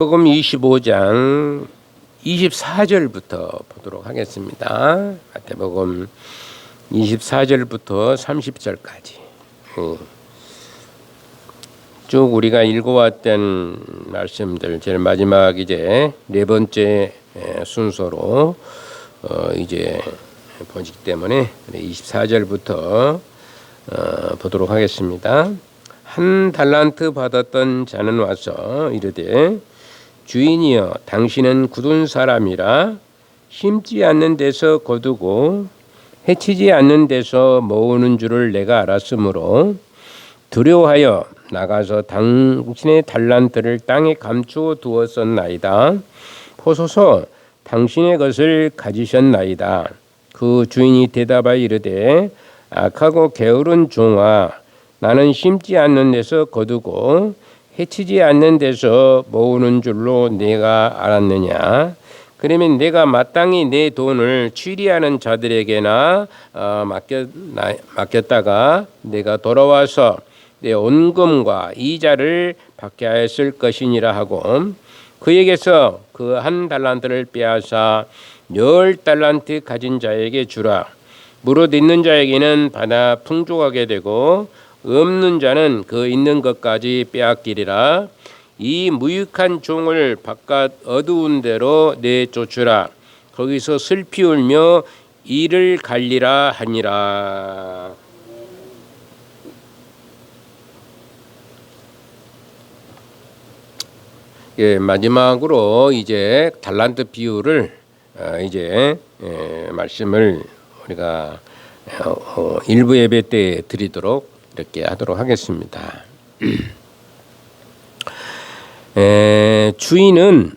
마태복음 25장 24절부터 보도록 하겠습니다. 마태복음 24절부터 30절까지 쭉 우리가 읽어왔던 말씀들 제일 마지막 이제 네 번째 순서로 이제 보기 때문에 24절부터 보도록 하겠습니다. 한 달란트 받았던 자는 와서 이르되 주인이여 당신은 굳은 사람이라 심지 않는 데서 거두고 해치지 않는 데서 모으는 줄을 내가 알았으므로 두려워하여 나가서 당신의 달란트를 땅에 감추어 두었었나이다. 보소서 당신의 것을 가지셨나이다. 그 주인이 대답하여 이르되 악하고 게으른 종아 나는 심지 않는 데서 거두고 해치지 않는 데서 모으는 줄로 내가 알았느냐. 그러면 내가 마땅히 내 돈을 취리하는 자들에게나 맡겼다가 내가 돌아와서 내 원금과 이자를 받게 하였을 것이니라 하고 그에게서 그 한 달란트를 빼앗아 10달란트 가진 자에게 주라. 무릇 있는 자에게는 받아 풍족하게 되고 없는 자는 그 있는 것까지 빼앗기리라. 이 무익한 종을 바깥 어두운 데로 내쫓으라. 거기서 슬피 울며 이를 갈리라 하니라. 예, 마지막으로 이제 달란트 비유를 이제 말씀을 우리가 일부 예배 때 드리도록 이렇게 하도록 하겠습니다. 주인은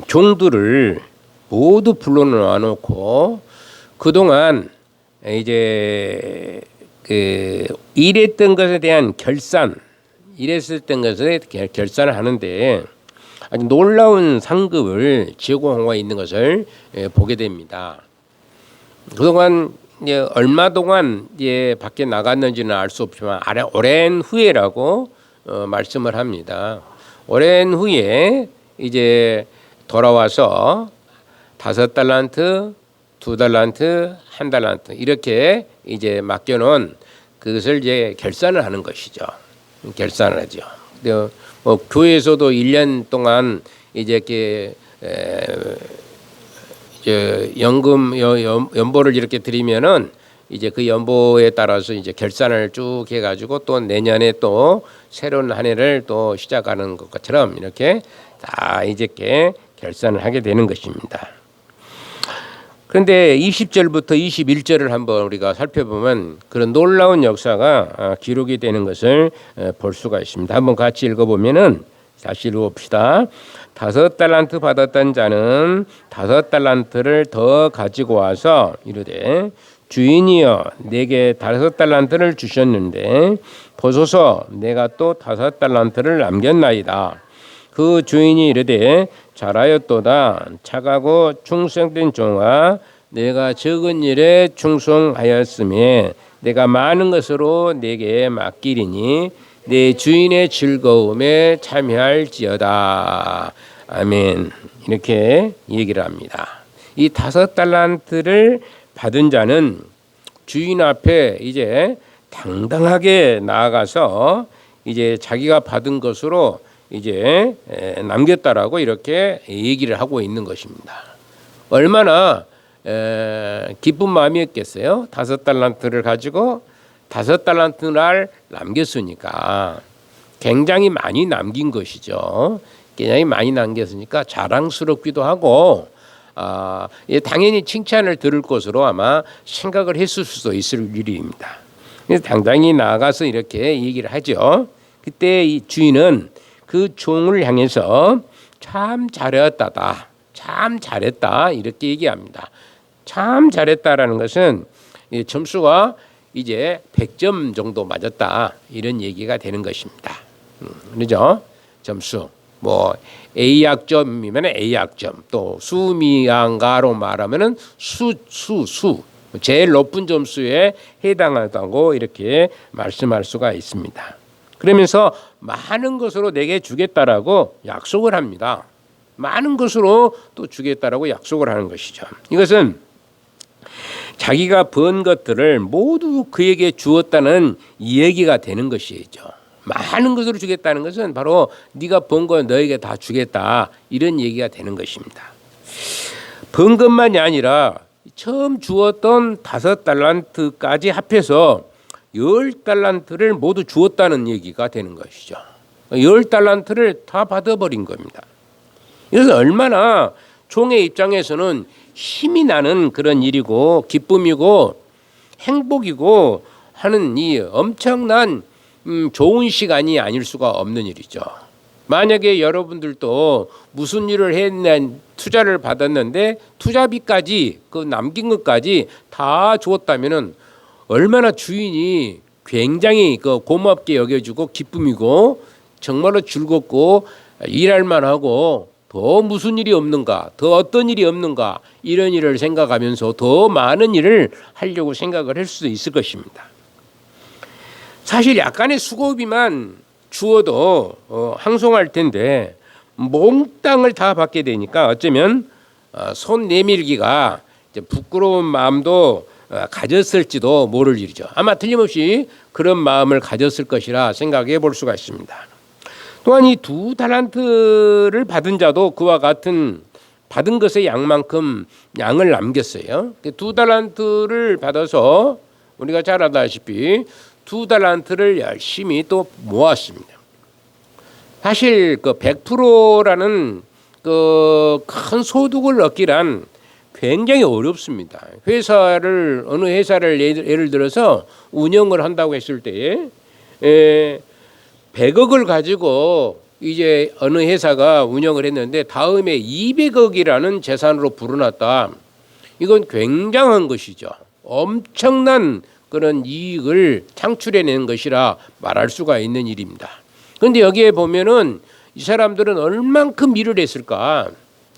종들을 모두 불러놓아 놓고 그동안 이제 그 일했던 것에 대한 일했었던 것에 결산을 하는데 아주 놀라운 상급을 제공하고 있는 것을 보게 됩니다. 그동안 이제 얼마 동안 이제 밖에 나갔는지는 알 수 없지만 오랜 후에라고 말씀을 합니다. 오랜 후에 이제 돌아와서 5달란트, 2달란트, 1달란트 이렇게 이제 맡겨놓은 그것을 이제 결산을 하는 것이죠. 결산을 하죠. 뭐 교회에서도 1년 동안 이제 이렇게 연보를 이렇게 드리면은 이제 그 연보에 따라서 이제 결산을 쭉 해가지고 또 내년에 또 새로운 한 해를 또 시작하는 것처럼 이렇게 다 이제 결산을 하게 되는 것입니다. 그런데 20절부터 21절을 한번 우리가 살펴보면 그런 놀라운 역사가 기록이 되는 것을 볼 수가 있습니다. 한번 같이 읽어보면은 다시 읽어봅시다. 5달란트 받았던 자는 5달란트를 더 가지고 와서 이르되 주인이여 내게 5달란트를 주셨는데 보소서 내가 또 5달란트를 남겼나이다. 그 주인이 이르되 잘하였도다. 착하고 충성된 종아 내가 적은 일에 충성하였으며 내가 많은 것으로 내게 맡기리니 내 주인의 즐거움에 참여할지어다. 아멘. 이렇게 얘기를 합니다. 이 5달란트를 받은 자는 주인 앞에 이제 당당하게 나아가서 이제 자기가 받은 것으로 이제 남겼다라고 이렇게 얘기를 하고 있는 것입니다. 얼마나 기쁜 마음이었겠어요? 5달란트를 가지고 5달란트를 남겼으니까 굉장히 많이 남긴 것이죠. 굉장히 많이 남겼으니까 자랑스럽기도 하고 당연히 칭찬을 들을 것으로 아마 생각을 했을 수도 있을 일입니다. 그래서 당당히 나아가서 이렇게 얘기를 하죠. 그때 이 주인은 그 종을 향해서 참 잘했다, 참 잘했다 이렇게 얘기합니다. 참 잘했다라는 것은 점수가 이제 100점 정도 맞았다 이런 얘기가 되는 것입니다. 그렇죠? 점수 뭐 A 학점이면 A 학점 또 수미양가로 말하면은 수 제일 높은 점수에 해당하다고 이렇게 말씀할 수가 있습니다. 그러면서 많은 것으로 내게 주겠다라고 약속을 합니다. 많은 것으로 또 주겠다라고 약속을 하는 것이죠. 이것은 자기가 번 것들을 모두 그에게 주었다는 얘기가 되는 것이죠. 많은 것으로 주겠다는 것은 바로 네가 번 거 너에게 다 주겠다, 이런 얘기가 되는 것입니다. 번 것만이 아니라 처음 주었던 5달란트까지 합해서 10달란트를 모두 주었다는 얘기가 되는 것이죠. 10달란트를 다 받아버린 겁니다. 이것은 얼마나 종의 입장에서는 힘이 나는 그런 일이고 기쁨이고 행복이고 하는 이 엄청난 좋은 시간이 아닐 수가 없는 일이죠. 만약에 여러분들도 무슨 일을 했냐, 투자를 받았는데 투자비까지 그 남긴 것까지 다 주었다면은 얼마나 주인이 굉장히 그 고맙게 여겨주고 기쁨이고 정말로 즐겁고 일할 만하고 더 무슨 일이 없는가, 더 어떤 일이 없는가, 이런 일을 생각하면서 더 많은 일을 하려고 생각을 할 수 있을 것입니다. 사실 약간의 수고비만 주어도 항송할 텐데 몽땅을 다 받게 되니까 어쩌면 손 내밀기가 부끄러운 마음도 가졌을지도 모를 일이죠. 아마 틀림없이 그런 마음을 가졌을 것이라 생각해 볼 수가 있습니다. 또한 이 2달란트를 받은 자도 그와 같은 받은 것의 양만큼 양을 남겼어요. 2달란트를 받아서 우리가 잘 알다시피 2달란트를 열심히 또 모았습니다. 사실 그 100%라는 그 큰 소득을 얻기란 굉장히 어렵습니다. 어느 회사를 예를 들어서 운영을 한다고 했을 때에 100억을 가지고 이제 어느 회사가 운영을 했는데 다음에 200억이라는 재산으로 불어났다. 이건 굉장한 것이죠. 엄청난 그런 이익을 창출해낸 것이라 말할 수가 있는 일입니다. 그런데 여기에 보면은 이 사람들은 얼만큼 일을 했을까?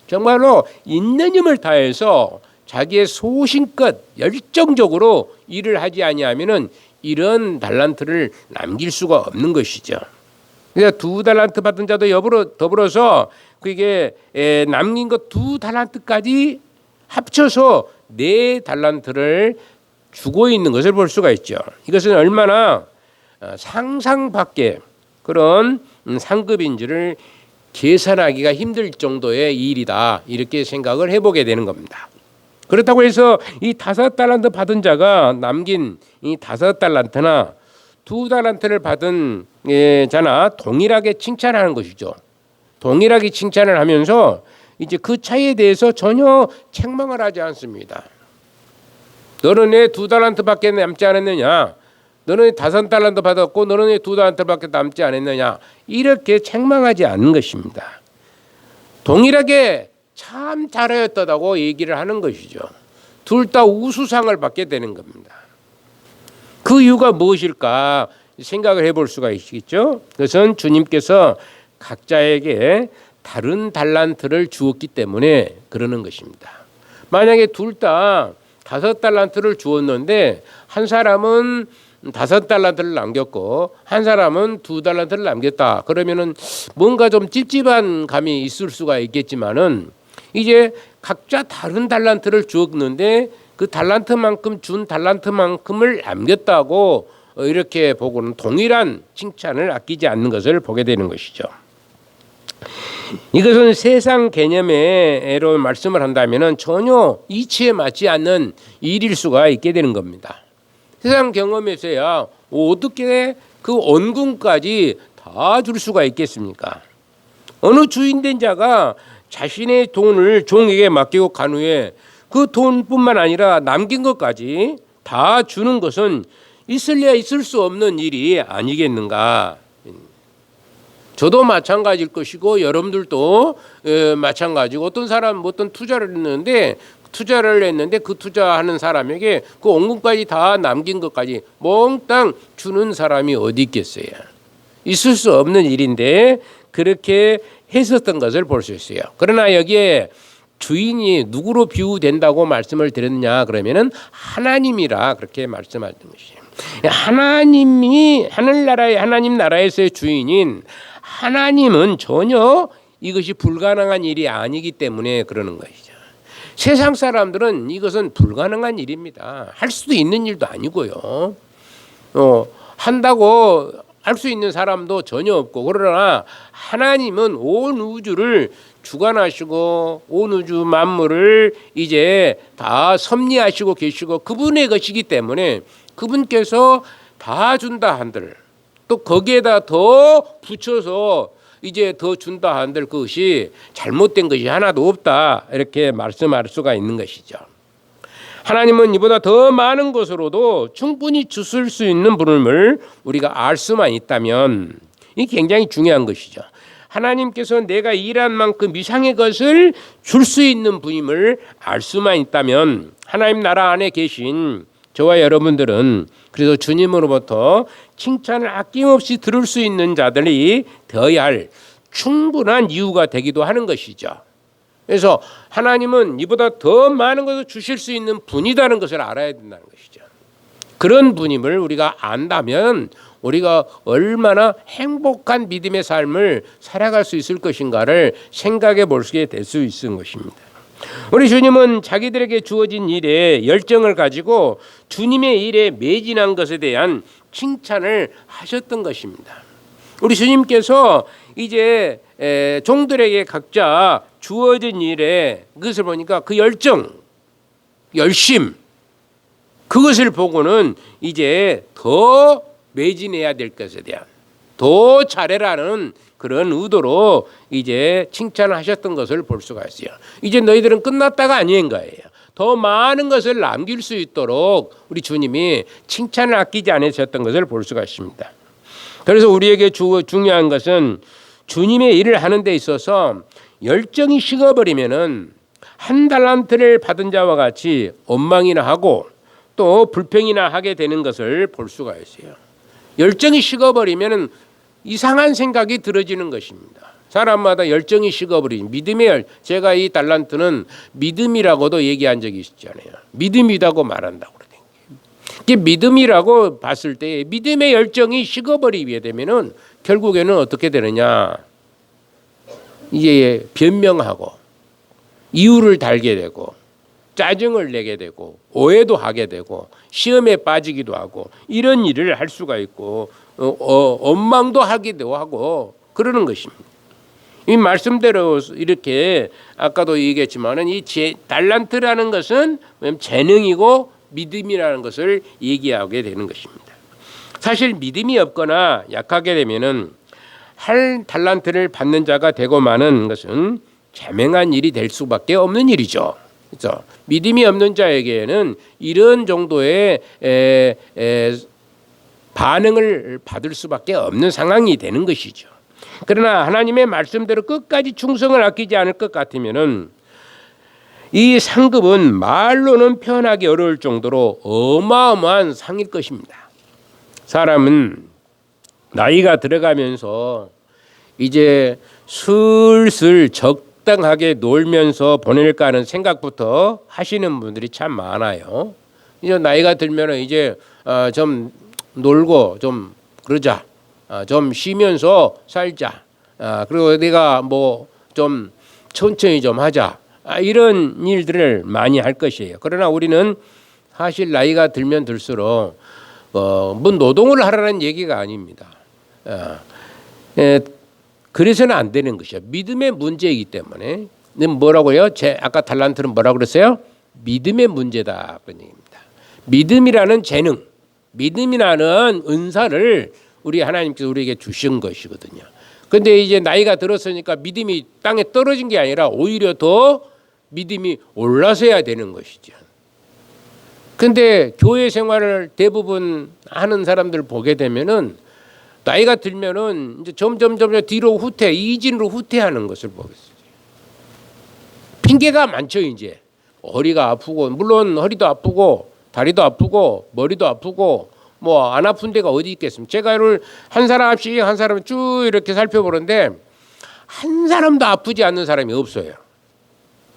정말로 있는 힘을 다해서 자기의 소신껏 열정적으로 일을 하지 아니하면은 이런 달란트를 남길 수가 없는 것이죠. 그러니까 2달란트 받은 자도 더불어서 그게 남긴 것 2달란트까지 합쳐서 4달란트를 주고 있는 것을 볼 수가 있죠. 이것은 얼마나 상상 밖의 그런 상급인지를 계산하기가 힘들 정도의 일이다, 이렇게 생각을 해보게 되는 겁니다. 그렇다고 해서 이 5달란트 받은 자가 남긴 이 5달란트나 2달란트를 받은 자나 동일하게 칭찬하는 것이죠. 동일하게 칭찬을 하면서 이제 그 차이에 대해서 전혀 책망을 하지 않습니다. 너는 왜 2달란트밖에 남지 않았느냐? 너는 5달란트 받았고 너는 왜 2달란트밖에 남지 않았느냐? 이렇게 책망하지 않는 것입니다. 동일하게 참 잘하였다고 얘기를 하는 것이죠. 둘 다 우수상을 받게 되는 겁니다. 그 이유가 무엇일까 생각을 해볼 수가 있겠죠. 그것은 주님께서 각자에게 다른 달란트를 주었기 때문에 그러는 것입니다. 만약에 둘 다 5달란트를 주었는데 한 사람은 5달란트를 남겼고 한 사람은 2달란트를 남겼다. 그러면은 뭔가 좀 찝찝한 감이 있을 수가 있겠지만은 이제 각자 다른 달란트를 주었는데 그 달란트만큼 준 달란트만큼을 남겼다고 이렇게 보고는 동일한 칭찬을 아끼지 않는 것을 보게 되는 것이죠. 이것은 세상 개념으로 말씀을 한다면은 전혀 이치에 맞지 않는 일일 수가 있게 되는 겁니다. 세상 경험에서야 어떻게 그 원금까지 다 줄 수가 있겠습니까? 어느 주인된 자가 자신의 돈을 종에게 맡기고 간 후에 그 돈뿐만 아니라 남긴 것까지 다 주는 것은 있을래야 있을 수 없는 일이 아니겠는가? 저도 마찬가지일 것이고 여러분들도 마찬가지고 어떤 사람 어떤 투자를 했는데 그 투자하는 사람에게 그 원금까지 다 남긴 것까지 몽땅 주는 사람이 어디 있겠어요? 있을 수 없는 일인데 그렇게 했었던 것을 볼 수 있어요. 그러나 여기에 주인이 누구로 비유된다고 말씀을 드렸냐 그러면은 하나님이라 그렇게 말씀하는 것이에요. 하나님이 하늘나라의 하나님 나라에서의 주인인 하나님은 전혀 이것이 불가능한 일이 아니기 때문에 그러는 것이죠. 세상 사람들은 이것은 불가능한 일입니다. 할 수도 있는 일도 아니고요. 한다고 할 수 있는 사람도 전혀 없고, 그러나 하나님은 온 우주를 주관하시고 온 우주 만물을 이제 다 섭리하시고 계시고 그분의 것이기 때문에 그분께서 다 준다 한들, 또 거기에다 더 붙여서 이제 더 준다 한들 그것이 잘못된 것이 하나도 없다, 이렇게 말씀할 수가 있는 것이죠. 하나님은 이보다 더 많은 것으로도 충분히 주실 수 있는 분임을 우리가 알 수만 있다면, 이게 굉장히 중요한 것이죠. 하나님께서 내가 일한 만큼 이상의 것을 줄 수 있는 분임을 알 수만 있다면, 하나님 나라 안에 계신 저와 여러분들은 그래서 주님으로부터 칭찬을 아낌없이 들을 수 있는 자들이 되어야 할 충분한 이유가 되기도 하는 것이죠. 그래서 하나님은 이보다 더 많은 것을 주실 수 있는 분이라는 것을 알아야 된다는 것이죠. 그런 분임을 우리가 안다면 우리가 얼마나 행복한 믿음의 삶을 살아갈 수 있을 것인가를 생각해 볼 수 있게 될 수 있는 것입니다. 우리 주님은 자기들에게 주어진 일에 열정을 가지고 주님의 일에 매진한 것에 대한 칭찬을 하셨던 것입니다. 우리 주님께서 이제 종들에게 각자 주어진 일에 그것을 보니까 그 열정, 열심, 그것을 보고는 이제 더 매진해야 될 것에 대한 더 잘해라는 그런 의도로 이제 칭찬을 하셨던 것을 볼 수가 있어요. 이제 너희들은 끝났다가 아닌 거예요. 더 많은 것을 남길 수 있도록 우리 주님이 칭찬을 아끼지 않으셨던 것을 볼 수가 있습니다. 그래서 우리에게 중요한 것은 주님의 일을 하는 데 있어서 열정이 식어버리면은 한 달란트를 받은 자와 같이 원망이나 하고 또 불평이나 하게 되는 것을 볼 수가 있어요. 열정이 식어버리면은 이상한 생각이 들어지는 것입니다. 사람마다 열정이 식어버린 믿음의 제가 이 달란트는 믿음이라고도 얘기한 적이 있잖아요. 믿음이라고 말한다고 그러더니 이게 믿음이라고 봤을 때 믿음의 열정이 식어버리게 되면은 결국에는 어떻게 되느냐? 이제 변명하고 이유를 달게 되고 짜증을 내게 되고 오해도 하게 되고 시험에 빠지기도 하고 이런 일을 할 수가 있고 원망도 하기도 하고 그러는 것입니다. 이 말씀대로 이렇게 아까도 얘기했지만은 이 달란트라는 것은 재능이고 믿음이라는 것을 얘기하게 되는 것입니다. 사실 믿음이 없거나 약하게 되면은 할 달란트를 받는 자가 되고 마는 것은 자명한 일이 될 수밖에 없는 일이죠. 그렇죠? 믿음이 없는 자에게는 이런 정도의 반응을 받을 수밖에 없는 상황이 되는 것이죠. 그러나 하나님의 말씀대로 끝까지 충성을 아끼지 않을 것 같으면은 이 상급은 말로는 표현하기 어려울 정도로 어마어마한 상일 것입니다. 사람은 나이가 들어가면서 이제 슬슬 적당하게 놀면서 보낼까 하는 생각부터 하시는 분들이 참 많아요. 이제 나이가 들면 이제 좀 놀고 좀 그러자, 좀 쉬면서 살자, 그리고 내가 뭐 좀 천천히 좀 하자, 이런 일들을 많이 할 것이에요. 그러나 우리는 사실 나이가 들면 들수록 뭐 노동을 하라는 얘기가 아닙니다. 그래서는 안 되는 것이죠. 믿음의 문제이기 때문에. 뭐라고요? 아까 달란트는 뭐라고 그랬어요? 믿음의 문제다 그런 얘기입니다. 믿음이라는 재능, 믿음이라는 은사를 우리 하나님께서 우리에게 주신 것이거든요. 그런데 이제 나이가 들었으니까 믿음이 땅에 떨어진 게 아니라 오히려 더 믿음이 올라서야 되는 것이죠. 그런데 교회 생활을 대부분 하는 사람들 보게 되면은 나이가 들면은 이제 점점 뒤로 이진으로 후퇴하는 것을 보겠어요. 핑계가 많죠. 이제 허리가 아프고, 물론 허리도 아프고 다리도 아프고 머리도 아프고 뭐 안 아픈 데가 어디 있겠습니까? 제가 이를 한 사람씩 한 사람 쭉 이렇게 살펴보는데 한 사람도 아프지 않는 사람이 없어요.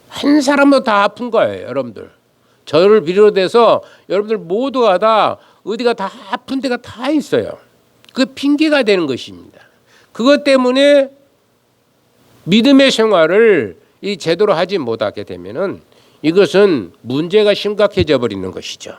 한 사람도 다 아픈 거예요, 여러분들. 저를 비롯해서 여러분들 모두가 다 어디가 다 아픈 데가 다 있어요. 그 핑계가 되는 것입니다. 그것 때문에 믿음의 생활을 이 제대로 하지 못하게 되면은 이것은 문제가 심각해져 버리는 것이죠.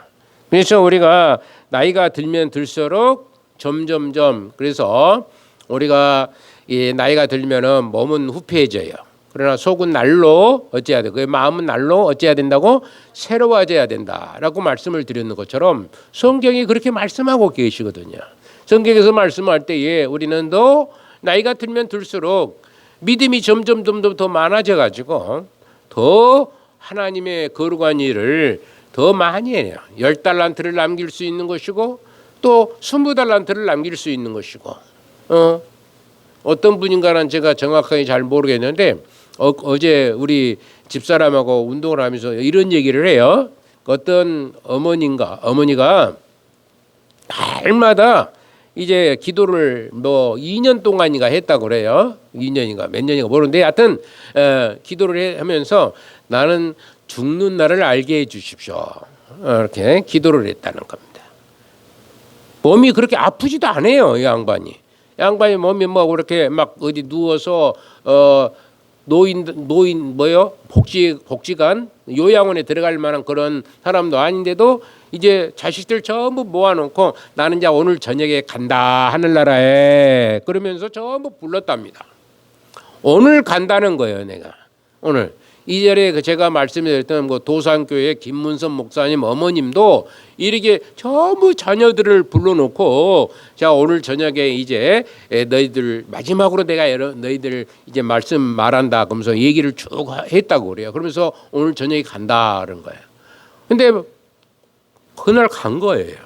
그래서 우리가 나이가 들면 들수록 점점점 그래서 우리가 이 나이가 들면은 몸은 후패해져요. 그러나 속은 날로 어찌해야 돼? 그 마음은 날로 어찌해야 된다고? 새로워져야 된다라고 말씀을 드리는 것처럼 성경이 그렇게 말씀하고 계시거든요. 성경에서 말씀할 때에 우리는 더 나이가 들면 들수록 믿음이 점점 더 많아져 가지고 더 하나님의 거룩한 일을 더 많이 해요. 10달란트를 남길 수 있는 것이고 또 20달란트를 남길 수 있는 것이고 어떤 분인가는 제가 정확하게 잘 모르겠는데 어제 우리 집사람하고 운동을 하면서 이런 얘기를 해요. 어떤 어머니가 날마다 이제 기도를 뭐 2년 동안인가 했다고 그래요. 2년인가 몇 년인가 모르는데 하여튼 기도를 하면서 나는 죽는 날을 알게 해 주십시오. 이렇게 기도를 했다는 겁니다. 몸이 그렇게 아프지도 않아요. 이 양반이 몸이 뭐 그렇게 막 어디 누워서 노인 뭐요? 복지관 요양원에 들어갈 만한 그런 사람도 아닌데도 이제 자식들 전부 모아놓고 나는 이제 오늘 저녁에 간다 하늘나라에 그러면서 전부 불렀답니다. 오늘 간다는 거예요. 내가 오늘 이 자리에 제가 말씀드렸던 그 도산교회 김문선 목사님 어머님도 이렇게 전부 자녀들을 불러놓고 자 오늘 저녁에 이제 너희들 마지막으로 내가 너희들 이제 말씀 말한다 그러면서 얘기를 쭉 했다고 그래요. 그러면서 오늘 저녁에 간다 그런 거예요. 근데 그날 간 거예요.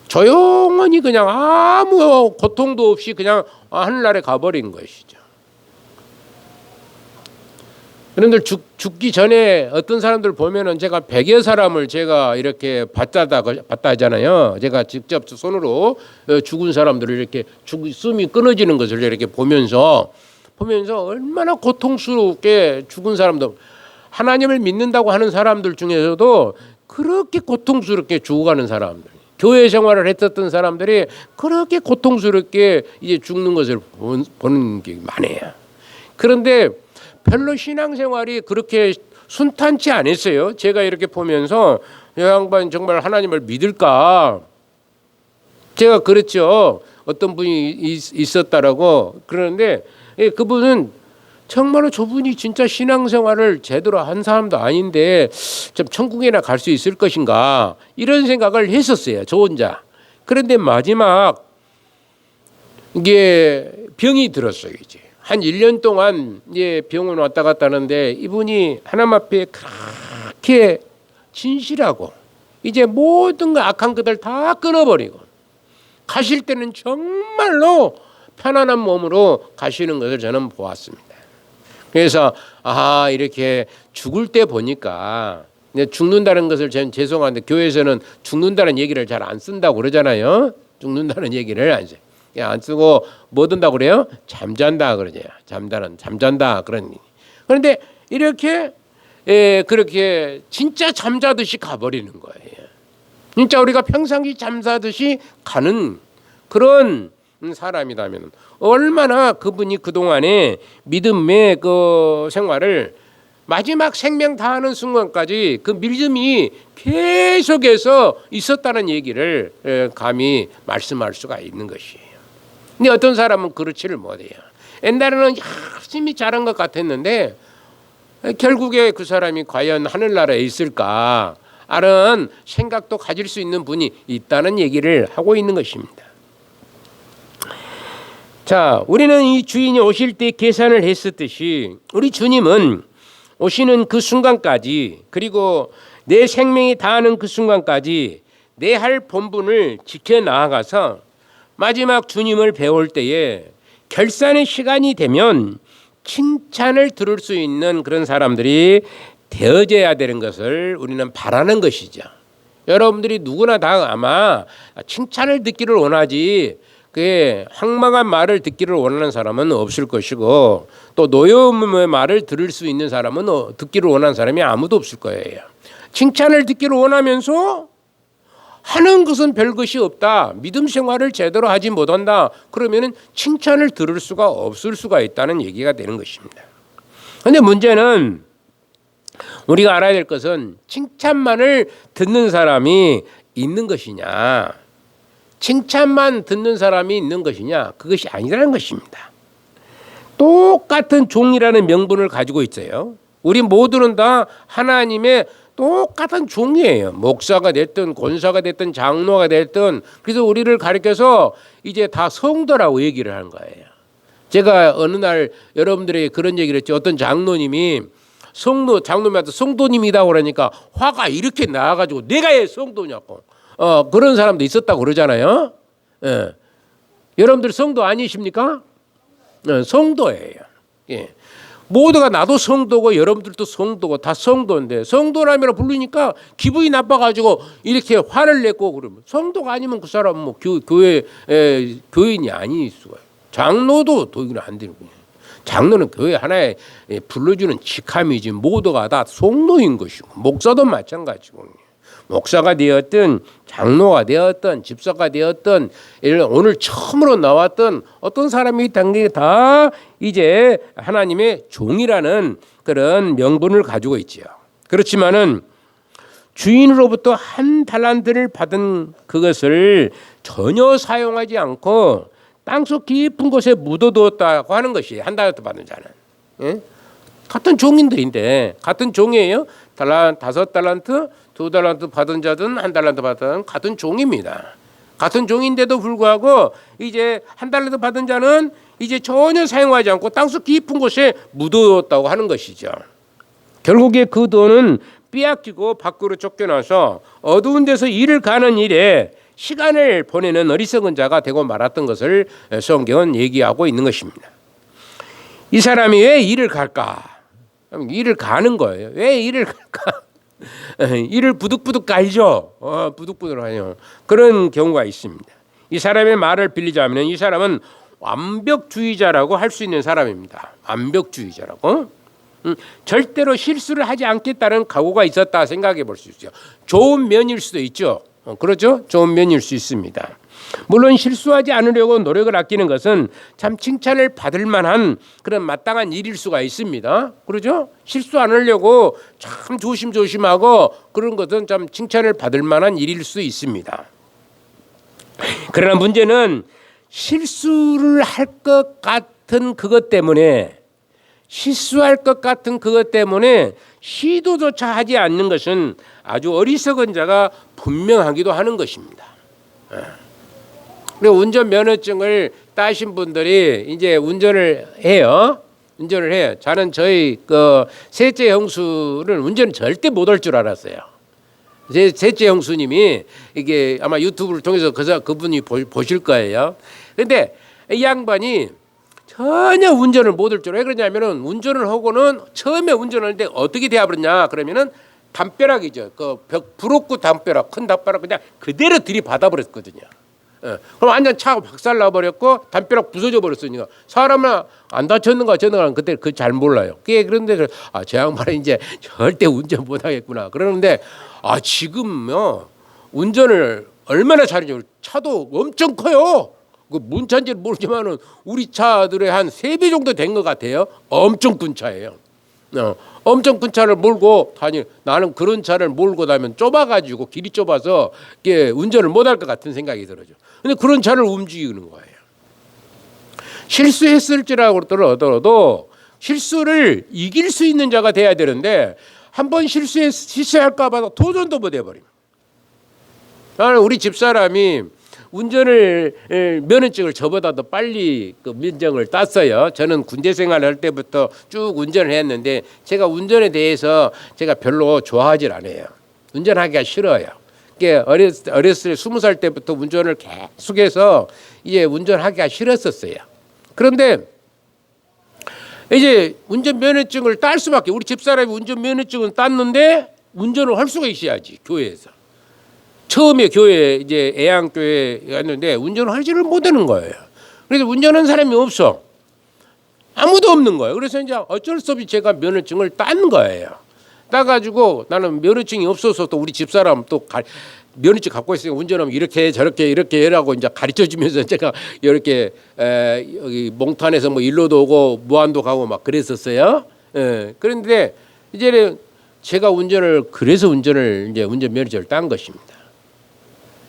조용히 그냥 아무 고통도 없이 그냥 하늘나라에 가버린 것이죠. 그런데 죽기 전에 어떤 사람들 보면은 제가 100여 사람을 제가 이렇게 봤다 하잖아요. 제가 직접 손으로 죽은 사람들을 이렇게 숨이 끊어지는 것을 이렇게 보면서 얼마나 고통스럽게 죽은 사람들, 하나님을 믿는다고 하는 사람들 중에서도 그렇게 고통스럽게 죽어가는 사람들, 교회 생활을 했었던 사람들이 그렇게 고통스럽게 이제 죽는 것을 보는 게 많아요. 그런데 별로 신앙생활이 그렇게 순탄치 않았어요. 제가 이렇게 보면서 이 양반 정말 하나님을 믿을까? 제가 그랬죠. 어떤 분이 있었다라고 그러는데 그분은 정말로 저분이 진짜 신앙생활을 제대로 한 사람도 아닌데 좀 천국에나 갈 수 있을 것인가 이런 생각을 했었어요. 저 혼자. 그런데 마지막 이게 병이 들었어요. 이제. 한 1년 동안 이제 병원 왔다 갔다 하는데 이분이 하나님 앞에 그렇게 진실하고 이제 모든 거 악한 것들 다 끊어버리고 가실 때는 정말로 편안한 몸으로 가시는 것을 저는 보았습니다. 그래서 이렇게 죽을 때 보니까 죽는다는 것을 저는 죄송한데 교회에서는 죽는다는 얘기를 잘 안 쓴다고 그러잖아요. 죽는다는 얘기를 안 쓰고 뭐 든다고 그래요? 잠잔다 그러죠. 잠잔다 그런. 그런데 이렇게 그렇게 진짜 잠자듯이 가버리는 거예요. 진짜 우리가 평상시 잠자듯이 가는 그런 사람이라면 얼마나 그분이 그동안에 믿음의 그 생활을 마지막 생명 다하는 순간까지 그 믿음이 계속해서 있었다는 얘기를 감히 말씀할 수가 있는 것이에요. 근데 어떤 사람은 그렇지를 못해요. 옛날에는 열심히 잘한 것 같았는데 결국에 그 사람이 과연 하늘나라에 있을까 하는 생각도 가질 수 있는 분이 있다는 얘기를 하고 있는 것입니다. 자, 우리는 이 주인이 오실 때 계산을 했었듯이 우리 주님은 오시는 그 순간까지 그리고 내 생명이 다하는 그 순간까지 내 할 본분을 지켜나가서 마지막 주님을 배울 때에 결산의 시간이 되면 칭찬을 들을 수 있는 그런 사람들이 되어져야 되는 것을 우리는 바라는 것이죠. 여러분들이 누구나 다 아마 칭찬을 듣기를 원하지 그게 황망한 말을 듣기를 원하는 사람은 없을 것이고 또 노여움의 말을 들을 수 있는 사람은 듣기를 원하는 사람이 아무도 없을 거예요. 칭찬을 듣기를 원하면서 하는 것은 별것이 없다. 믿음 생활을 제대로 하지 못한다. 그러면은 칭찬을 들을 수가 없을 수가 있다는 얘기가 되는 것입니다. 그런데 문제는 우리가 알아야 될 것은 칭찬만을 듣는 사람이 있는 것이냐, 칭찬만 듣는 사람이 있는 것이냐, 그것이 아니라는 것입니다. 똑같은 종이라는 명분을 가지고 있어요. 우리 모두는 다 하나님의 똑같은 종이에요. 목사가 됐든 권사가 됐든 장로가 됐든. 그래서 우리를 가르쳐서 이제 다 성도라고 얘기를 하는 거예요. 제가 어느 날 여러분들에게 그런 얘기를 했죠. 어떤 장로님이 장로님한테 성도님이다 그러니까 화가 이렇게 나와가지고 내가 왜 성도냐고. 그런 사람도 있었다고 그러잖아요. 예. 여러분들 성도 아니십니까? 성도예요. 예. 모두가 나도 성도고 여러분들도 성도고 다 성도인데 성도라면 부르니까 기분이 나빠가지고 이렇게 화를 냈고 그러면 성도가 아니면 그 사람은 뭐 교회 교인이 아닐 수가. 장로도 도인은 안 되는 거예요. 장로는 교회 하나에 불러주는 직함이지 모두가 다 성도인 것이고 목사도 마찬가지고. 목사가 되었든 장로가 되었든 집사가 되었든 오늘 처음으로 나왔던 어떤 사람이 당연히 다 이제 하나님의 종이라는 그런 명분을 가지고 있지요. 그렇지만은 주인으로부터 한 달란트를 받은 그것을 전혀 사용하지 않고 땅속 깊은 곳에 묻어두었다고 하는 것이 한 달란트 받은 자는. 예? 같은 종인들인데 같은 종이에요. 5달란트 2달란트 받은 자든 1달란트 받은 같은 종입니다. 같은 종인데도 불구하고 이제 1달란트 받은 자는 이제 전혀 사용하지 않고 땅속 깊은 곳에 묻어뒀다고 하는 것이죠. 결국에 그 돈은 빼앗기고 밖으로 쫓겨나서 어두운 데서 일을 가는 일에 시간을 보내는 어리석은 자가 되고 말았던 것을 성경은 얘기하고 있는 것입니다. 이 사람이 왜 일을 갈까? 일을 가는 거예요. 왜 일을 갈까? 일을 부득부득 갈죠. 부득부득 하죠. 그런 경우가 있습니다. 이 사람의 말을 빌리자면 이 사람은 완벽주의자라고 할 수 있는 사람입니다. 완벽주의자라고. 절대로 실수를 하지 않겠다는 각오가 있었다 생각해 볼 수 있어요. 좋은 면일 수도 있죠. 그렇죠? 좋은 면일 수 있습니다. 물론 실수하지 않으려고 노력을 아끼는 것은 참 칭찬을 받을 만한 그런 마땅한 일일 수가 있습니다. 그렇죠? 실수 안 하려고 참 조심조심하고 그런 것은 참 칭찬을 받을 만한 일일 수 있습니다. 그러나 문제는 실수를 할 것 같은 그것 때문에 실수할 것 같은 그것 때문에 시도조차 하지 않는 것은 아주 어리석은 자가 분명하기도 하는 것입니다. 그리고 운전면허증을 따신 분들이 이제 운전을 해요. 저는 저희 그 셋째 형수는 운전 절대 못할 줄 알았어요. 제 셋째 형수님이 이게 아마 유튜브를 통해서 그분이 보실 거예요. 근데 이 양반이 전혀 운전을 못할 줄. 왜 그러냐면은 운전을 하고는 처음에 운전하는데 어떻게 되어버렸냐 그러면은 담벼락이죠. 그 브로크 담벼락, 큰 담벼락 그냥 그대로 들이받아 버렸거든요. 그럼 완전 차가 박살 나버렸고 담벼락 부서져 버렸으니까 사람은 안 다쳤는가 저는가 그때 그 잘 몰라요. 그런데 저 양반은 이제 절대 운전 못하겠구나. 그러는데 지금요 운전을 얼마나 잘하죠. 차도 엄청 커요. 그 뭔 차인지는 모르지만은 우리 차들의 한 3배 정도 된 것 같아요. 엄청 큰 차예요. 엄청 큰 차를 몰고 나는 그런 차를 몰고 다니면 좁아가지고 길이 좁아서 운전을 못할 것 같은 생각이 들어요. 근데 그런 차를 움직이는 거예요. 실수했을지라고 하더라도 실수를 이길 수 있는 자가 돼야 되는데 한번 실수할까 봐 도전도 못 해버립니다. 우리 집사람이 면허증을 저보다 더 빨리 그 면허증을 땄어요. 저는 군대 생활할 때부터 쭉 운전을 했는데 제가 운전에 대해서 제가 별로 좋아하질 않아요. 운전하기가 싫어요. 어렸을 때 20살 때부터 운전을 계속해서 이제 운전하기가 싫었었어요. 그런데 이제 운전면허증을 딸 수밖에. 우리 집사람이 운전면허증은 땄는데 운전을 할 수가 있어야지 교회에서. 처음에 교회 이제 애양교회에 갔는데 운전을 하지를 못하는 거예요. 그래서 운전하는 사람이 없어. 아무도 없는 거예요. 그래서 이제 어쩔 수 없이 제가 면허증을 딴 거예요. 따가지고 나는 면허증이 없어서 또 우리 집사람 또 면허증 갖고 있으니까 운전하면 이렇게 저렇게 이렇게 해라고 이제 가르쳐 주면서 제가 이렇게 여기 몽탄에서 뭐 일로도 오고 무안도 가고 막 그랬었어요. 그런데 이제는 제가 그래서 이제 운전 면허증을 딴 것입니다.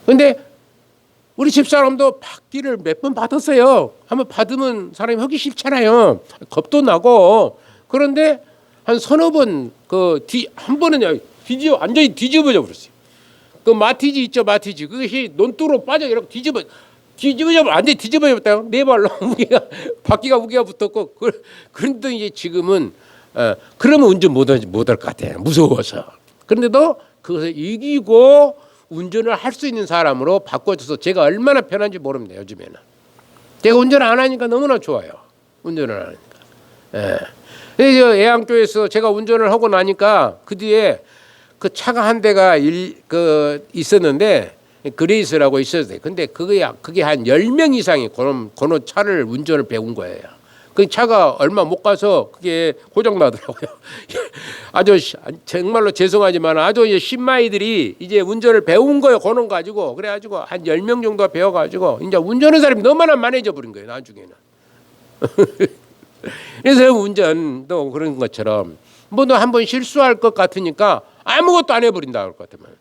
근데 우리 집사람도 받기를 몇 번 받았어요. 한번 받으면 사람이 하기 싫잖아요. 겁도 나고. 그런데 한 서너 번 한 번은 완전히 뒤집어져 버렸어요. 그 마티즈 있죠, 마티즈. 그것이 논두로 빠져 이렇게 뒤집어져 완전히 뒤집어졌다. 네 발로 바퀴가 무게가 붙었고. 그런데 이제 지금은 그러면 운전 못할 것 같아요. 무서워서. 그런데도 그것을 이기고 운전을 할 수 있는 사람으로 바꿔줘서 제가 얼마나 편한지 모릅니다. 요즘에는 제가 운전을 안 하니까 너무나 좋아요. 운전을 안 하니까. 그래서 애양교에서 제가 운전을 하고 나니까 그 뒤에 그 차가 한 대가 있었는데 그레이스라고 있었어요. 근데 그게 한 10명 이상이 그런 차를 운전을 배운 거예요. 그 차가 얼마 못 가서 그게 고장 나더라고요. 아주 정말로 죄송하지만 아주 신마이들이 이제 운전을 배운 거예요. 그런 가지고 그래가지고 한 10명 정도 배워가지고 이제 운전하는 사람이 너무나 많아져 버린 거예요. 나중에는. 그래서 운전도 그런 것처럼 뭐도 한번 실수할 것 같으니까 아무것도 안 해버린다 할 것 같으면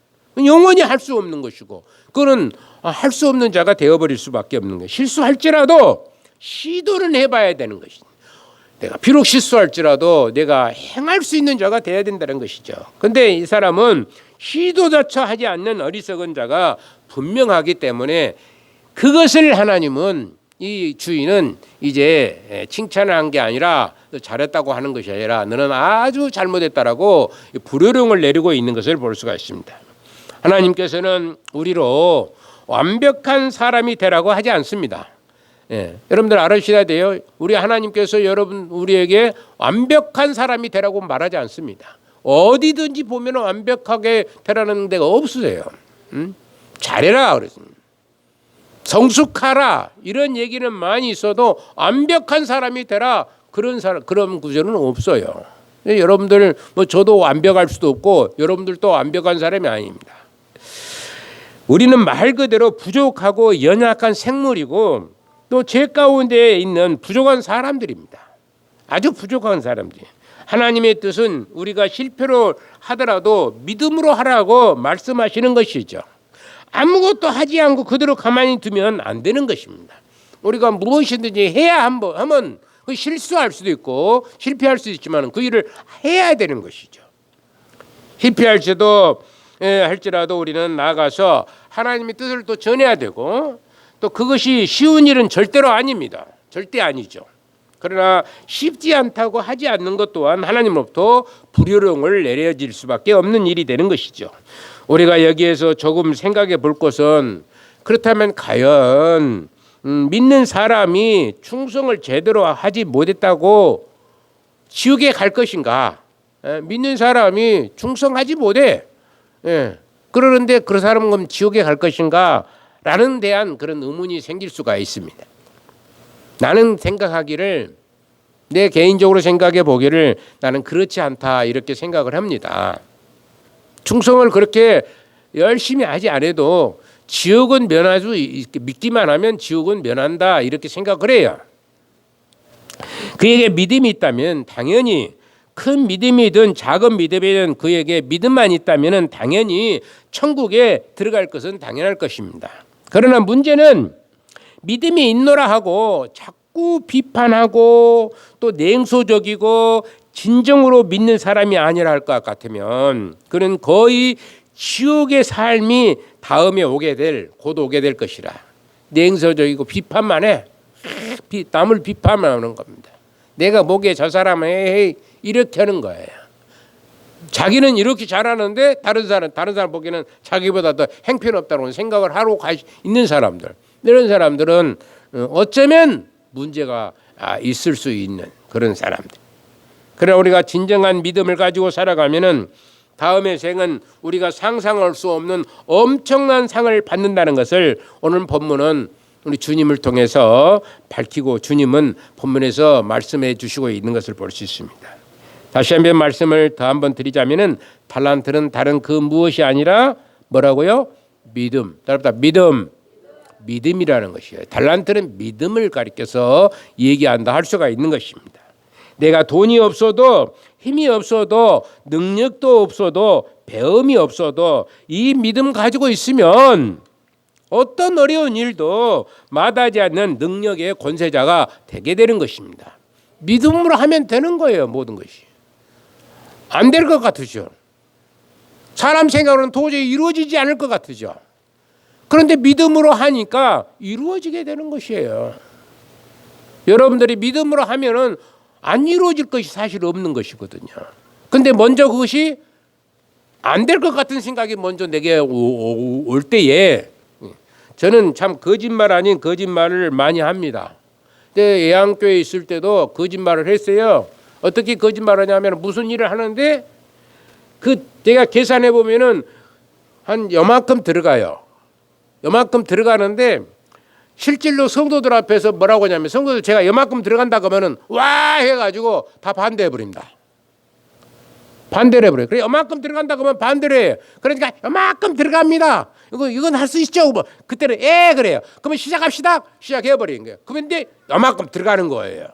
영원히 할 수 없는 것이고 그거는 할 수 없는 자가 되어버릴 수밖에 없는 거예요. 실수할지라도 시도는 해봐야 되는 것이죠. 내가 비록 실수할지라도 내가 행할 수 있는 자가 돼야 된다는 것이죠. 그런데 이 사람은 시도조차 하지 않는 어리석은 자가 분명하기 때문에 그것을 하나님은 이 주인은 이제 칭찬을 한 게 아니라 잘했다고 하는 것이 아니라 너는 아주 잘못했다라고 불효령을 내리고 있는 것을 볼 수가 있습니다. 하나님께서는 우리로 완벽한 사람이 되라고 하지 않습니다. 여러분들 알으셔야 돼요. 우리 하나님께서 우리에게 완벽한 사람이 되라고 말하지 않습니다. 어디든지 보면 완벽하게 되라는 데가 없으세요. 잘해라 그랬습니다. 성숙하라 이런 얘기는 많이 있어도 완벽한 사람이 되라 그런 구절은 없어요. 여러분들 저도 완벽할 수도 없고 여러분들도 완벽한 사람이 아닙니다. 우리는 말 그대로 부족하고 연약한 생물이고 또 죄 가운데 있는 부족한 사람들입니다. 아주 부족한 사람들. 하나님의 뜻은 우리가 실패를 하더라도 믿음으로 하라고 말씀하시는 것이죠. 아무것도 하지 않고 그대로 가만히 두면 안 되는 것입니다. 우리가 무엇이든지 해야 하면 실수할 수도 있고 실패할 수도 있지만 그 일을 해야 되는 것이죠. 실패할지라도 우리는 나가서 하나님의 뜻을 또 전해야 되고 또 그것이 쉬운 일은 절대로 아닙니다. 절대 아니죠. 그러나 쉽지 않다고 하지 않는 것 또한 하나님으로부터 불효령을 내려질 수밖에 없는 일이 되는 것이죠. 우리가 여기에서 조금 생각해 볼 것은 그렇다면 과연 믿는 사람이 충성을 제대로 하지 못했다고 지옥에 갈 것인가? 믿는 사람이 충성하지 못해. 그러는데 그 사람은 그럼 지옥에 갈 것인가? 라는 대한 그런 의문이 생길 수가 있습니다. 나는 생각하기를 내 개인적으로 생각해 보기를 나는 그렇지 않다 이렇게 생각을 합니다. 충성을 그렇게 열심히 하지 않아도 지옥은 면할 수 믿기만 하면 지옥은 면한다 이렇게 생각을 해요. 그에게 믿음이 있다면 당연히 큰 믿음이든 작은 믿음이든 그에게 믿음만 있다면 당연히 천국에 들어갈 것은 당연할 것입니다. 그러나 문제는 믿음이 있노라 하고 자꾸 비판하고 또 냉소적이고 진정으로 믿는 사람이 아니라 할 것 같으면 그는 거의 지옥의 삶이 다음에 곧 오게 될 것이라. 냉소적이고 비판만 해. 남을 비판만 하는 겁니다. 내가 보기에 저 사람은 이렇게 하는 거예요. 자기는 이렇게 잘하는데 다른 사람 보기에는 자기보다 더 행편없다고 생각을 하고 있는 사람들. 이런 사람들은 어쩌면 문제가 있을 수 있는 그런 사람들. 그러나 우리가 진정한 믿음을 가지고 살아가면은 다음의 생은 우리가 상상할 수 없는 엄청난 상을 받는다는 것을 오늘 본문은 우리 주님을 통해서 밝히고 주님은 본문에서 말씀해 주시고 있는 것을 볼 수 있습니다. 다시 한번 말씀을 더 한번 드리자면은 달란트는 다른 그 무엇이 아니라 뭐라고요? 믿음. 따라붙다 믿음. 믿음이라는 것이에요. 달란트는 믿음을 가리켜서 얘기한다 할 수가 있는 것입니다. 내가 돈이 없어도 힘이 없어도 능력도 없어도 배움이 없어도 이 믿음 가지고 있으면 어떤 어려운 일도 마다하지 않는 능력의 권세자가 되게 되는 것입니다. 믿음으로 하면 되는 거예요. 모든 것이. 안 될 것 같으죠. 사람 생각으로는 도저히 이루어지지 않을 것 같으죠. 그런데 믿음으로 하니까 이루어지게 되는 것이에요. 여러분들이 믿음으로 하면은 안 이루어질 것이 사실 없는 것이거든요. 근데 먼저 그것이 안 될 것 같은 생각이 먼저 내게 올 때에 저는 참 거짓말 아닌 거짓말을 많이 합니다. 근데 예양교회에 있을 때도 거짓말을 했어요. 어떻게 거짓말하냐면 무슨 일을 하는데 제가 계산해 보면은 한 요만큼 들어가요. 요만큼 들어가는데 실질로 성도들 앞에서 뭐라고 하냐면 성도들 제가 요만큼 들어간다 그러면은 와 해가지고 다 반대해 버립니다. 반대를 해버려요. 그래 요만큼 들어간다 그러면 반대를 해요. 그러니까 요만큼 들어갑니다. 이건 할 수 있죠. 뭐 그때는 그래요. 그러면 시작합시다. 시작해 버리는 거예요. 그런데 요만큼 들어가는 거예요.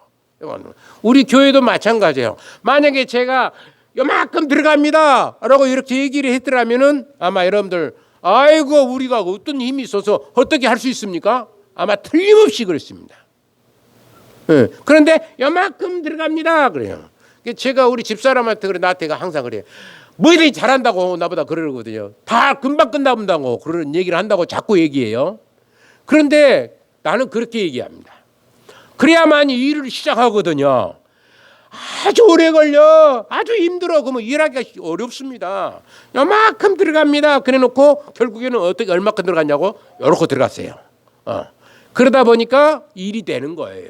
우리 교회도 마찬가지예요. 만약에 제가 요만큼 들어갑니다 라고 이렇게 얘기를 했더라면은 아마 여러분들 아이고 우리가 어떤 힘이 있어서 어떻게 할 수 있습니까? 아마 틀림없이 그렇습니다. 그런데 요만큼 들어갑니다 그래요. 제가 우리 집사람한테 그래 나한테 항상 그래요. 뭐든지 잘한다고 나보다 그러거든요. 다 금방 끝나본다고 그런 얘기를 한다고 자꾸 얘기해요. 그런데 나는 그렇게 얘기합니다. 그래야만 일을 시작하거든요. 아주 오래 걸려. 아주 힘들어. 그러면 일하기가 어렵습니다. 요만큼 들어갑니다. 그래 놓고 결국에는 어떻게 얼마큼 들어갔냐고 요렇게 들어갔어요. 그러다 보니까 일이 되는 거예요.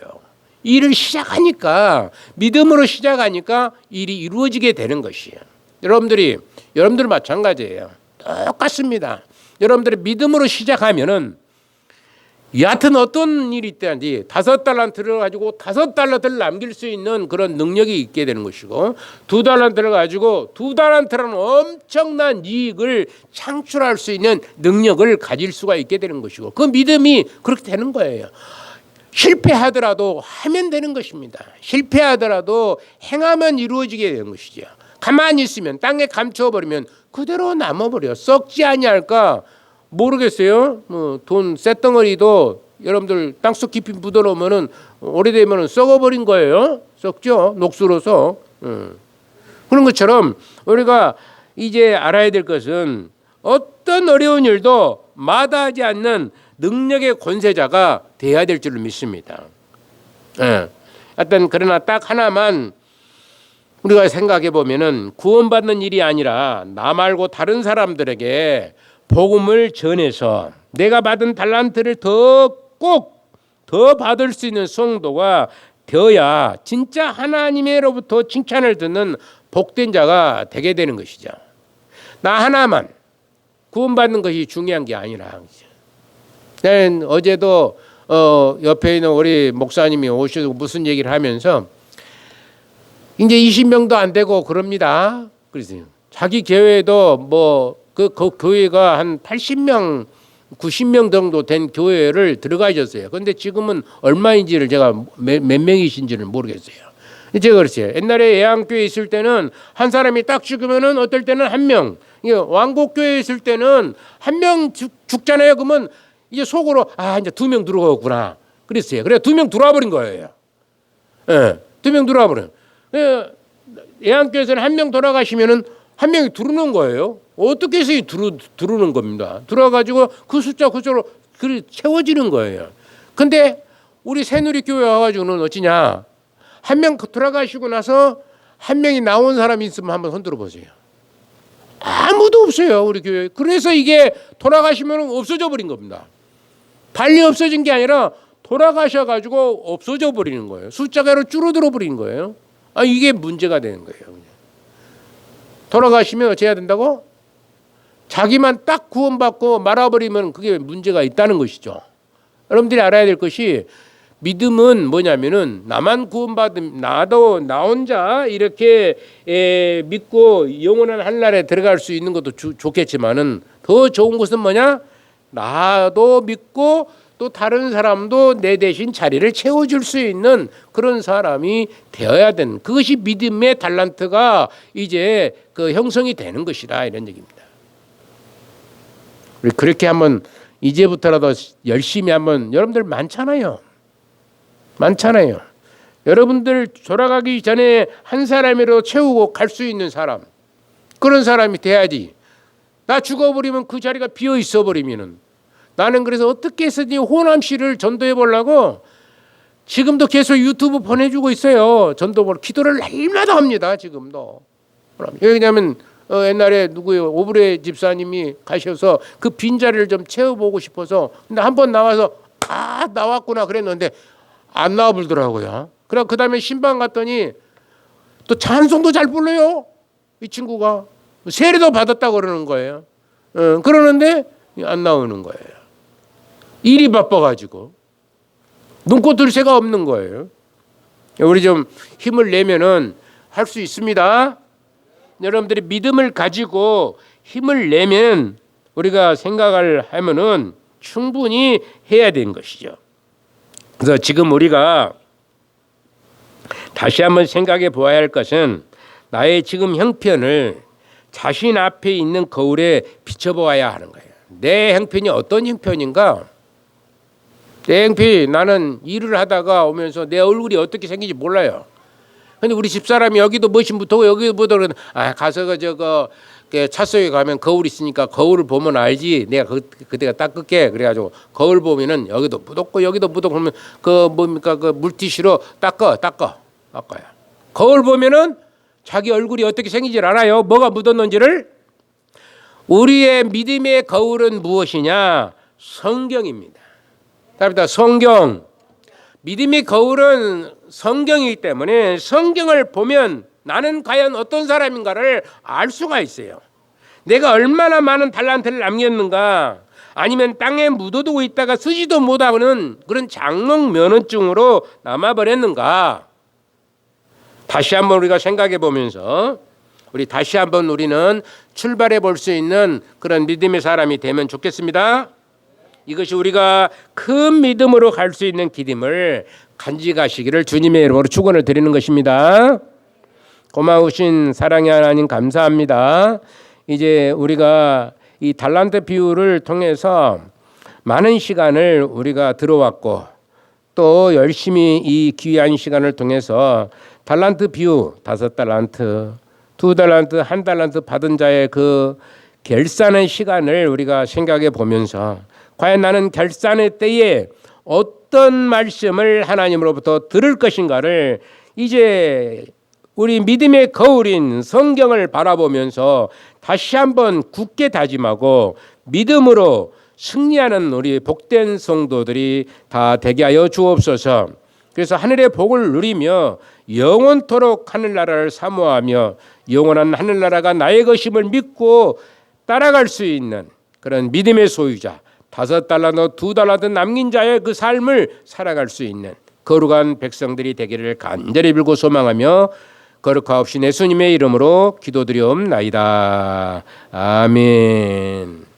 일을 시작하니까 믿음으로 시작하니까 일이 이루어지게 되는 것이에요. 여러분들 마찬가지예요. 똑같습니다. 여러분들이 믿음으로 시작하면은 여하튼 어떤 일이 있든지 5달란트를 가지고 5달란트를 남길 수 있는 그런 능력이 있게 되는 것이고 2달란트를 가지고 2달란트라는 엄청난 이익을 창출할 수 있는 능력을 가질 수가 있게 되는 것이고 그 믿음이 그렇게 되는 거예요. 실패하더라도 하면 되는 것입니다. 실패하더라도 행하면 이루어지게 되는 것이죠. 가만히 있으면 땅에 감춰버리면 그대로 남아버려. 썩지 아니할까 모르겠어요. 돈 쇳덩어리도 여러분들 땅속 깊이 묻어놓으면은 오래되면은 썩어버린 거예요. 썩죠. 녹슬어서. 그런 것처럼 우리가 이제 알아야 될 것은 어떤 어려운 일도 마다하지 않는 능력의 권세자가 돼야 될 줄로 믿습니다. 하여튼 그러나 딱 하나만 우리가 생각해 보면은 구원받는 일이 아니라 나 말고 다른 사람들에게 복음을 전해서 내가 받은 달란트를 더 받을 수 있는 성도가 되어야 진짜 하나님으로부터 칭찬을 듣는 복된 자가 되게 되는 것이죠. 나 하나만 구원받는 것이 중요한 게 아니라. 어제도 옆에 있는 우리 목사님이 오셔서 무슨 얘기를 하면서 이제 20명도 안 되고 그럽니다. 그래서 자기 교회도 그 교회가 한 80명, 90명 정도 된 교회를 들어가셨어요. 그런데 지금은 얼마인지를 제가 몇 명이신지를 모르겠어요. 제가 그랬어요. 옛날에 예양교회에 있을 때는 한 사람이 딱 죽으면은 어떨 때는 한 명, 왕곡교회에 있을 때는 한 명 죽잖아요. 그러면 이제 속으로 이제 2명 들어오구나 그랬어요. 그래 2명 들어와 버린 거예요. 2명 들어와 버려. 예양교회에서는 한 명 돌아가시면은 한 명이 들어오는 거예요. 어떻게 해서 들어오는 겁니다. 들어와가지고 그 숫자 그쪽으로 채워지는 거예요. 근데 우리 새누리교회 와가지고는 어찌냐. 한 명 돌아가시고 나서 한 명이 나온 사람이 있으면 한번 흔들어 보세요. 아무도 없어요. 우리 교회. 그래서 이게 돌아가시면 없어져 버린 겁니다. 달리 없어진 게 아니라 돌아가셔가지고 없어져 버리는 거예요. 숫자가 줄어들어 버린 거예요. 이게 문제가 되는 거예요. 돌아가시면 어찌 해야 된다고? 자기만 딱 구원받고 말아버리면 그게 문제가 있다는 것이죠. 여러분들이 알아야 될 것이 믿음은 뭐냐면은 나만 구원받음 나도 나 혼자 이렇게 믿고 영원한 한날에 들어갈 수 있는 것도 좋겠지만은 더 좋은 것은 뭐냐? 나도 믿고 또 다른 사람도 내 대신 자리를 채워줄 수 있는 그런 사람이 되어야 되는, 그것이 믿음의 달란트가 이제 그 형성이 되는 것이다, 이런 얘기입니다. 우리 그렇게 한번 이제부터라도 열심히 한번, 여러분들 많잖아요. 여러분들 돌아가기 전에 한 사람이라도 채우고 갈 수 있는 사람, 그런 사람이 돼야지. 나 죽어버리면 그 자리가 비어 있어 버리면은, 나는 그래서 어떻게 해서든 호남시를 전도해 보려고 지금도 계속 유튜브 보내주고 있어요. 전도 기도를 날마다 합니다. 지금도. 왜냐하면 옛날에 누구요, 오브레 집사님이 가셔서 그 빈자리를 좀 채워보고 싶어서, 근데 한번 나와서 나왔구나 그랬는데 안 나와 불더라고요. 그래 그 다음에 신방 갔더니 또 찬송도 잘 불러요. 이 친구가 세례도 받았다고 그러는 거예요. 그러는데 안 나오는 거예요. 일이 바빠가지고 눈꽃 들 새가 없는 거예요. 우리 좀 힘을 내면은 할 수 있습니다. 여러분들이 믿음을 가지고 힘을 내면 우리가 생각을 하면은 충분히 해야 되는 것이죠. 그래서 지금 우리가 다시 한번 생각해 보아야 할 것은, 나의 지금 형편을 자신 앞에 있는 거울에 비춰보아야 하는 거예요. 내 형편이 어떤 형편인가? 내 형편이, 나는 일을 하다가 오면서 내 얼굴이 어떻게 생긴지 몰라요. 근데 우리 집사람이 여기도 멋이 붙고 여기도 붙고, 가서 저거 차 속에 가면 거울 있으니까 거울을 보면 알지. 내가 그때가 닦을게. 그래가지고 거울 보면은 여기도 묻었고 여기도 묻었고, 그러면 그 뭡니까 그 물티슈로 닦아요. 거울 보면은 자기 얼굴이 어떻게 생긴지 알아요. 뭐가 묻었는지를. 우리의 믿음의 거울은 무엇이냐? 성경입니다. 답니다. 성경. 믿음의 거울은 성경이기 때문에 성경을 보면 나는 과연 어떤 사람인가를 알 수가 있어요. 내가 얼마나 많은 달란트를 남겼는가, 아니면 땅에 묻어두고 있다가 쓰지도 못하는 그런 장롱 면허증으로 남아버렸는가. 다시 한번 우리가 생각해 보면서 다시 한번 우리는 출발해 볼 수 있는 그런 믿음의 사람이 되면 좋겠습니다. 이것이 우리가 큰 믿음으로 갈 수 있는 기름을 간직하시기를 주님의 이름으로 축원을 드리는 것입니다. 고마우신 사랑의 하나님 감사합니다. 이제 우리가 이 달란트 비유를 통해서 많은 시간을 우리가 들어왔고, 또 열심히 이 귀한 시간을 통해서 달란트 비유, 5달란트, 2달란트, 1달란트 받은 자의 그 결산의 시간을 우리가 생각해 보면서, 과연 나는 결산의 때에 어떤 말씀을 하나님으로부터 들을 것인가를 이제 우리 믿음의 거울인 성경을 바라보면서 다시 한번 굳게 다짐하고 믿음으로 승리하는 우리 복된 성도들이 다 되게 하여 주옵소서. 그래서 하늘의 복을 누리며 영원토록 하늘나라를 사모하며 영원한 하늘나라가 나의 것임을 믿고 따라갈 수 있는 그런 믿음의 소유자, 5달란트, 2달란트 남긴 자의 그 삶을 살아갈 수 있는 거룩한 백성들이 되기를 간절히 빌고 소망하며 거룩하옵신 예수님의 이름으로 기도드리옵나이다. 아멘.